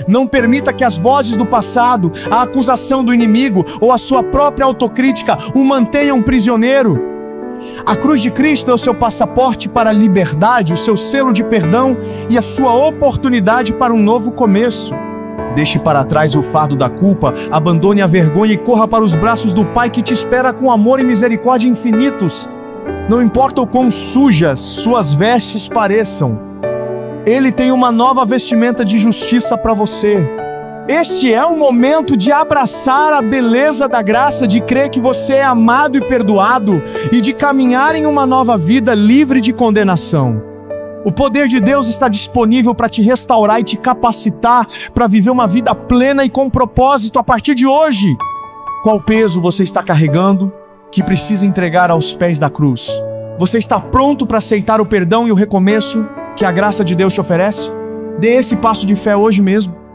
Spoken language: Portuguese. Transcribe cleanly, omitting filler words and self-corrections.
Não permita que as vozes do passado, a acusação do inimigo ou a sua própria autocrítica o mantenham prisioneiro. A cruz de Cristo é o seu passaporte para a liberdade, o seu selo de perdão e a sua oportunidade para um novo começo. Deixe para trás o fardo da culpa, abandone a vergonha e corra para os braços do Pai que te espera com amor e misericórdia infinitos. Não importa o quão sujas suas vestes pareçam, Ele tem uma nova vestimenta de justiça para você. Este é o momento de abraçar a beleza da graça, de crer que você é amado e perdoado e de caminhar em uma nova vida livre de condenação. O poder de Deus está disponível para te restaurar e te capacitar para viver uma vida plena e com propósito a partir de hoje. Qual peso você está carregando que precisa entregar aos pés da cruz? Você está pronto para aceitar o perdão e o recomeço que a graça de Deus te oferece? Dê esse passo de fé hoje mesmo.